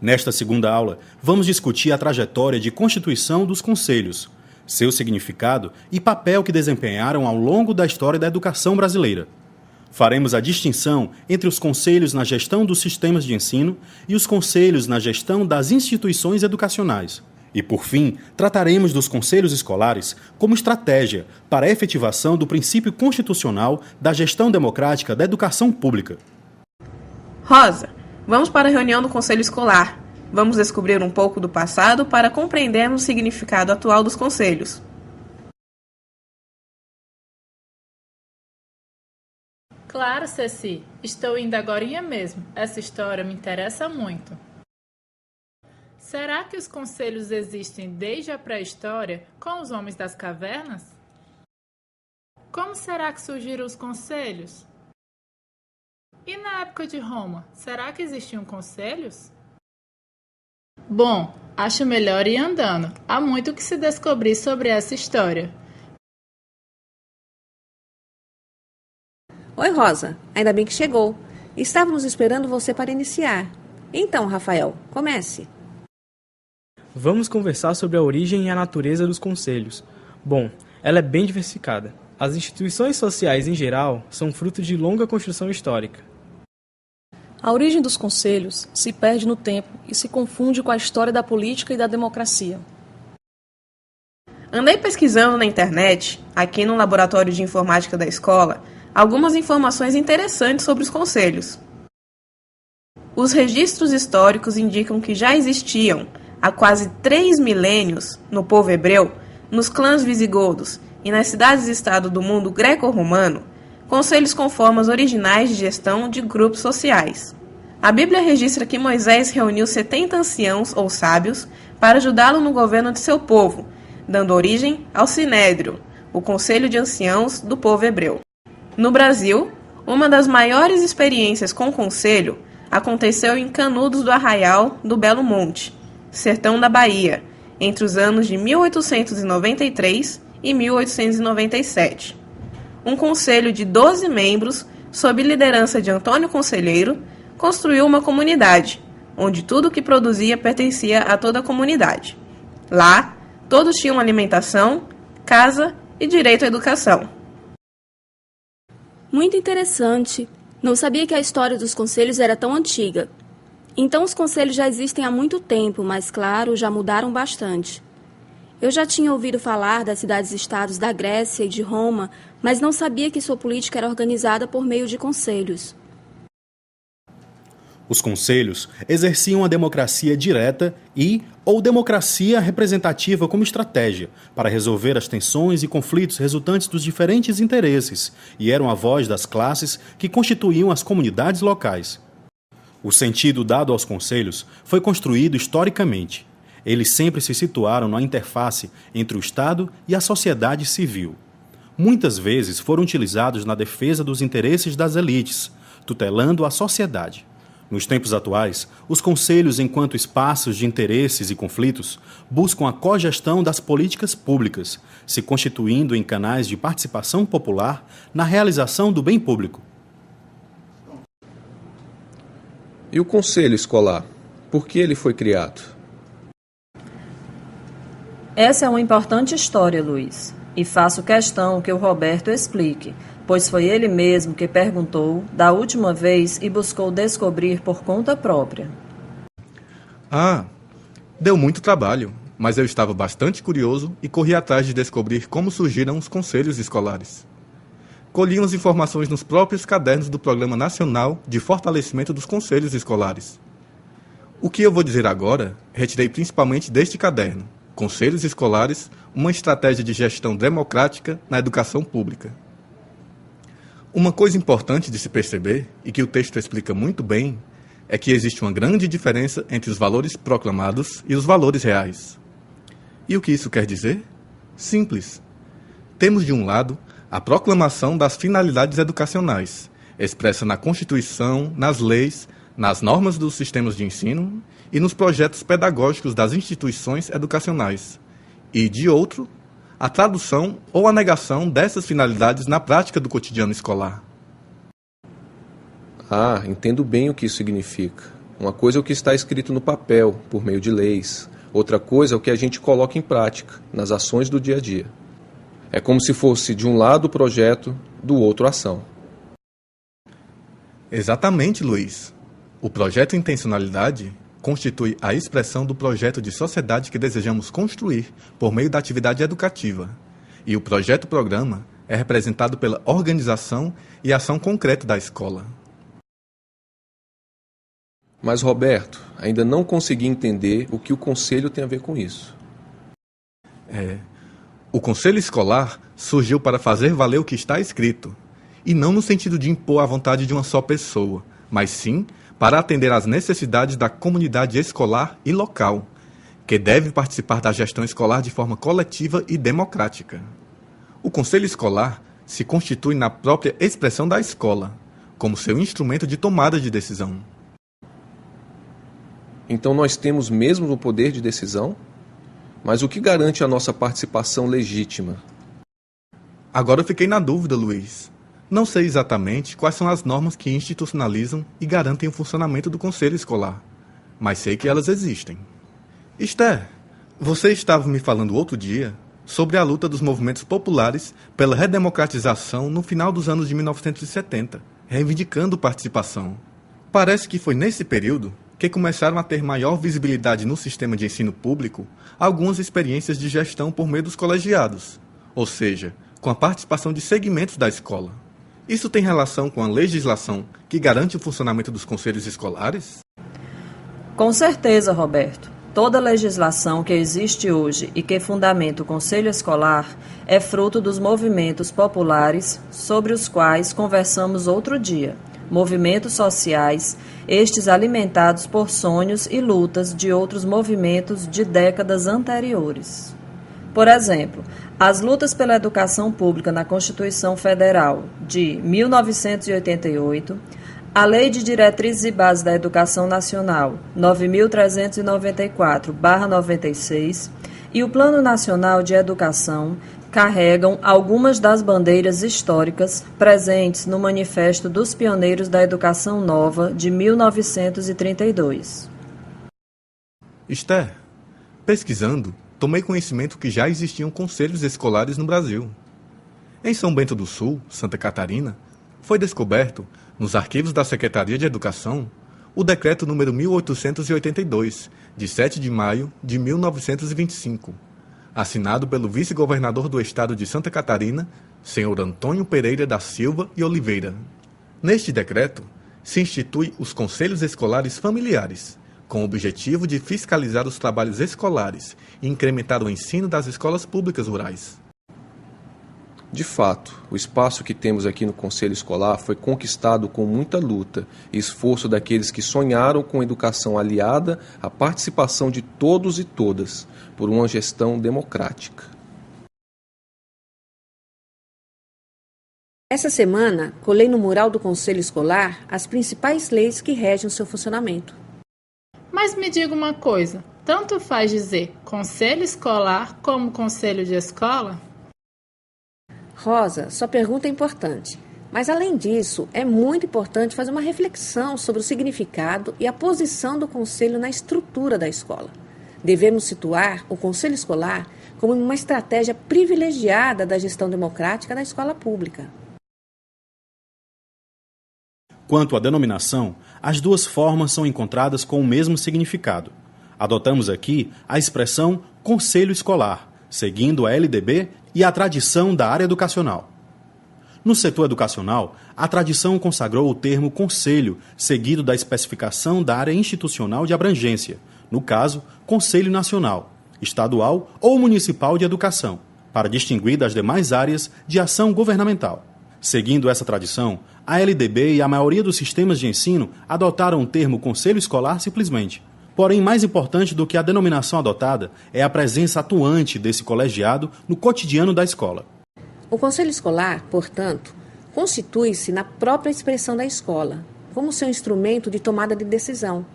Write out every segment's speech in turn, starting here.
Nesta segunda aula, vamos discutir a trajetória de constituição dos conselhos, seu significado e papel que desempenharam ao longo da história da educação brasileira. Faremos a distinção entre os conselhos na gestão dos sistemas de ensino e os conselhos na gestão das instituições educacionais. E, por fim, trataremos dos conselhos escolares como estratégia para a efetivação do princípio constitucional da gestão democrática da educação pública. Rosa, vamos para a reunião do Conselho Escolar. Vamos descobrir um pouco do passado para compreendermos o significado atual dos conselhos. Claro, Ceci. Estou indo agorinha mesmo. Essa história me interessa muito. Será que os conselhos existem desde a pré-história com os homens das cavernas? Como será que surgiram os conselhos? E na época de Roma, será que existiam conselhos? Bom, acho melhor ir andando. Há muito o que se descobrir sobre essa história. Oi, Rosa. Ainda bem que chegou. Estávamos esperando você para iniciar. Então, Rafael, comece. Vamos conversar sobre a origem e a natureza dos conselhos. Bom, ela é bem diversificada. As instituições sociais, em geral, são fruto de longa construção histórica. A origem dos conselhos se perde no tempo e se confunde com a história da política e da democracia. Andei pesquisando na internet, aqui no laboratório de informática da escola, algumas informações interessantes sobre os conselhos. Os registros históricos indicam que já existiam, há quase 3 milênios, no povo hebreu, nos clãs visigodos e nas cidades-estado do mundo greco-romano, conselhos com formas originais de gestão de grupos sociais. A Bíblia registra que Moisés reuniu 70 anciãos ou sábios para ajudá-lo no governo de seu povo, dando origem ao Sinédrio, o conselho de anciãos do povo hebreu. No Brasil, uma das maiores experiências com conselho aconteceu em Canudos do Arraial do Belo Monte, sertão da Bahia, entre os anos de 1893 e 1897. Um conselho de 12 membros, sob liderança de Antônio Conselheiro, construiu uma comunidade, onde tudo o que produzia pertencia a toda a comunidade. Lá, todos tinham alimentação, casa e direito à educação. Muito interessante. Não sabia que a história dos conselhos era tão antiga. Então os conselhos já existem há muito tempo, mas claro, já mudaram bastante. Eu já tinha ouvido falar das cidades-estados da Grécia e de Roma, mas não sabia que sua política era organizada por meio de conselhos. Os conselhos exerciam a democracia direta ou democracia representativa como estratégia para resolver as tensões e conflitos resultantes dos diferentes interesses e eram a voz das classes que constituíam as comunidades locais. O sentido dado aos conselhos foi construído historicamente. Eles sempre se situaram na interface entre o Estado e a sociedade civil. Muitas vezes foram utilizados na defesa dos interesses das elites, tutelando a sociedade. Nos tempos atuais, os conselhos, enquanto espaços de interesses e conflitos, buscam a cogestão das políticas públicas, se constituindo em canais de participação popular na realização do bem público. E o Conselho Escolar? Por que ele foi criado? Essa é uma importante história, Luiz, e faço questão que o Roberto explique, pois foi ele mesmo que perguntou da última vez e buscou descobrir por conta própria. Deu muito trabalho, mas eu estava bastante curioso e corri atrás de descobrir como surgiram os conselhos escolares. Colhi as informações nos próprios cadernos do Programa Nacional de Fortalecimento dos Conselhos Escolares. O que eu vou dizer agora, retirei principalmente deste caderno, Conselhos Escolares, uma estratégia de gestão democrática na educação pública. Uma coisa importante de se perceber, e que o texto explica muito bem, é que existe uma grande diferença entre os valores proclamados e os valores reais. E o que isso quer dizer? Simples. Temos, de um lado, a proclamação das finalidades educacionais, expressa na Constituição, nas leis, nas normas dos sistemas de ensino e nos projetos pedagógicos das instituições educacionais. E, de outro, a tradução ou a negação dessas finalidades na prática do cotidiano escolar. Entendo bem o que isso significa. Uma coisa é o que está escrito no papel, por meio de leis. Outra coisa é o que a gente coloca em prática, nas ações do dia a dia. É como se fosse de um lado o projeto, do outro a ação. Exatamente, Luiz. O projeto Intencionalidade constitui a expressão do projeto de sociedade que desejamos construir por meio da atividade educativa. E o projeto Programa é representado pela organização e ação concreta da escola. Mas, Roberto, ainda não consegui entender o que o conselho tem a ver com isso. O conselho escolar surgiu para fazer valer o que está escrito, e não no sentido de impor a vontade de uma só pessoa, mas sim para atender às necessidades da comunidade escolar e local, que deve participar da gestão escolar de forma coletiva e democrática. O conselho escolar se constitui na própria expressão da escola, como seu instrumento de tomada de decisão. Então nós temos mesmo o poder de decisão? Mas o que garante a nossa participação legítima? Agora eu fiquei na dúvida, Luiz. Não sei exatamente quais são as normas que institucionalizam e garantem o funcionamento do conselho escolar, mas sei que elas existem. Esther, você estava me falando outro dia sobre a luta dos movimentos populares pela redemocratização no final dos anos de 1970, reivindicando participação. Parece que foi nesse período que começaram a ter maior visibilidade no sistema de ensino público algumas experiências de gestão por meio dos colegiados, ou seja, com a participação de segmentos da escola. Isso tem relação com a legislação que garante o funcionamento dos conselhos escolares? Com certeza, Roberto. Toda legislação que existe hoje e que fundamenta o conselho escolar é fruto dos movimentos populares sobre os quais conversamos outro dia. Movimentos sociais, estes alimentados por sonhos e lutas de outros movimentos de décadas anteriores. Por exemplo, as lutas pela educação pública na Constituição Federal de 1988, a Lei de Diretrizes e Bases da Educação Nacional 9.394/96 e o Plano Nacional de Educação carregam algumas das bandeiras históricas presentes no Manifesto dos Pioneiros da Educação Nova de 1932. Esther, pesquisando, tomei conhecimento que já existiam conselhos escolares no Brasil. Em São Bento do Sul, Santa Catarina, foi descoberto, nos arquivos da Secretaria de Educação, o Decreto número 1882, de 7 de maio de 1925, assinado pelo vice-governador do estado de Santa Catarina, senhor Antônio Pereira da Silva e Oliveira. Neste decreto, se institui os conselhos escolares familiares, com o objetivo de fiscalizar os trabalhos escolares e incrementar o ensino das escolas públicas rurais. De fato, o espaço que temos aqui no Conselho Escolar foi conquistado com muita luta e esforço daqueles que sonharam com educação aliada à participação de todos e todas, por uma gestão democrática. Essa semana, colei no mural do Conselho Escolar as principais leis que regem o seu funcionamento. Mas me diga uma coisa, tanto faz dizer conselho escolar como conselho de escola? Rosa, sua pergunta é importante. Mas, além disso, é muito importante fazer uma reflexão sobre o significado e a posição do conselho na estrutura da escola. Devemos situar o conselho escolar como uma estratégia privilegiada da gestão democrática da escola pública. Quanto à denominação, as duas formas são encontradas com o mesmo significado. Adotamos aqui a expressão conselho escolar, seguindo a LDB e a tradição da área educacional. No setor educacional, a tradição consagrou o termo conselho, seguido da especificação da área institucional de abrangência, no caso, Conselho Nacional, Estadual ou Municipal de Educação, para distinguir das demais áreas de ação governamental. Seguindo essa tradição, a LDB e a maioria dos sistemas de ensino adotaram o termo Conselho Escolar simplesmente. Porém, mais importante do que a denominação adotada é a presença atuante desse colegiado no cotidiano da escola. O Conselho Escolar, portanto, constitui-se na própria expressão da escola, como seu instrumento de tomada de decisão.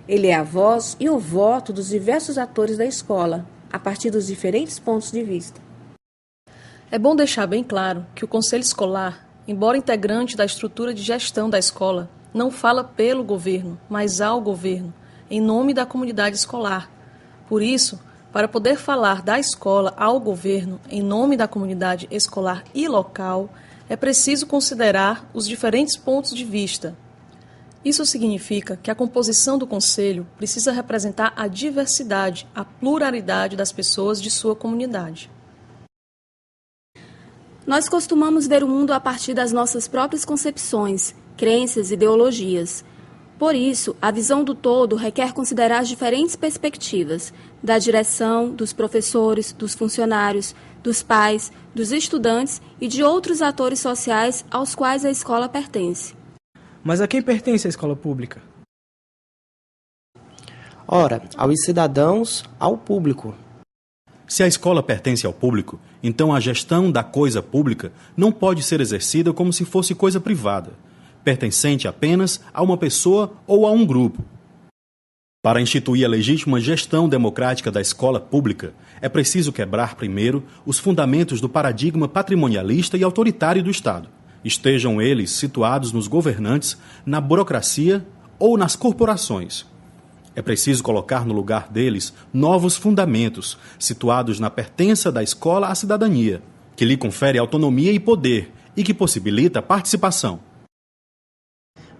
Ele é a voz e o voto dos diversos atores da escola, a partir dos diferentes pontos de vista. É bom deixar bem claro que o Conselho Escolar, embora integrante da estrutura de gestão da escola, não fala pelo governo, mas ao governo, em nome da comunidade escolar. Por isso, para poder falar da escola ao governo, em nome da comunidade escolar e local, é preciso considerar os diferentes pontos de vista. Isso significa que a composição do conselho precisa representar a diversidade, a pluralidade das pessoas de sua comunidade. Nós costumamos ver o mundo a partir das nossas próprias concepções, crenças e ideologias. Por isso, a visão do todo requer considerar as diferentes perspectivas da direção, dos professores, dos funcionários, dos pais, dos estudantes e de outros atores sociais aos quais a escola pertence. Mas a quem pertence a escola pública? Ora, aos cidadãos, ao público. Se a escola pertence ao público, então a gestão da coisa pública não pode ser exercida como se fosse coisa privada, pertencente apenas a uma pessoa ou a um grupo. Para instituir a legítima gestão democrática da escola pública, é preciso quebrar primeiro os fundamentos do paradigma patrimonialista e autoritário do Estado, estejam eles situados nos governantes, na burocracia ou nas corporações. É preciso colocar no lugar deles novos fundamentos, situados na pertença da escola à cidadania, que lhe confere autonomia e poder e que possibilita a participação.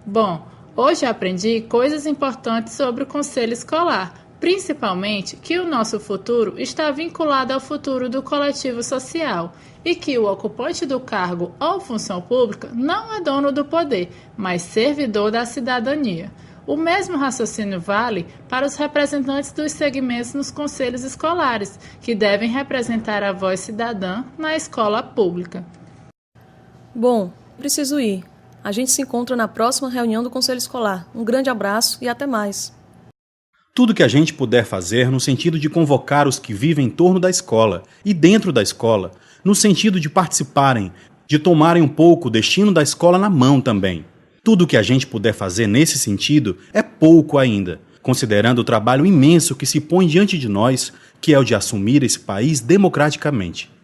Bom, hoje aprendi coisas importantes sobre o conselho escolar, principalmente que o nosso futuro está vinculado ao futuro do coletivo social e que o ocupante do cargo ou função pública não é dono do poder, mas servidor da cidadania. O mesmo raciocínio vale para os representantes dos segmentos nos conselhos escolares, que devem representar a voz cidadã na escola pública. Bom, preciso ir. A gente se encontra na próxima reunião do Conselho Escolar. Um grande abraço e até mais. Tudo que a gente puder fazer no sentido de convocar os que vivem em torno da escola e dentro da escola, no sentido de participarem, de tomarem um pouco o destino da escola na mão também. Tudo que a gente puder fazer nesse sentido é pouco ainda, considerando o trabalho imenso que se põe diante de nós, que é o de assumir esse país democraticamente.